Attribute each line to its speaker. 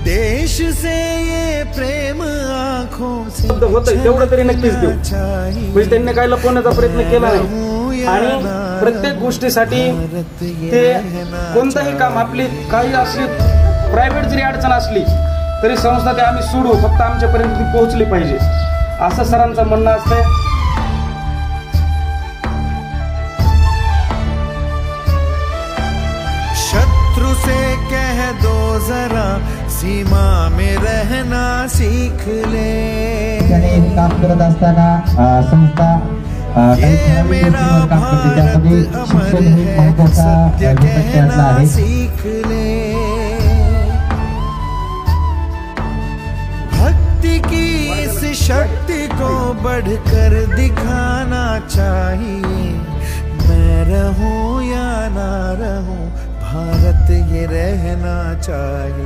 Speaker 1: देश से ये प्रेम आँखों से
Speaker 2: होतंय तेवढं तरी नक्कीच देऊ. म्हणजे त्यांनी काय लपवण्याचा प्रयत्न केला नाही आणि प्रत्येक गोष्टीसाठी ते कोणतंही काम आपली काही असली प्रायव्हेट जरी अडचण असली तरी संस्था ते आम्ही सोडू, फक्त आमच्यापर्यंत ती पोहोचली पाहिजे असं सरांचं म्हणणं असतंय.
Speaker 1: शत्रु से कह दो जरा सीमा में रहना सीख ले.
Speaker 3: काम करत असताना संस्था
Speaker 1: ये मेरा भारत अमर है सत्य कहना सीख ले. भक्ति की इस शक्ति को बढ़कर दिखाना चाहिए. मैं रहूं या ना रहूं भारत ये रहना चाहिए.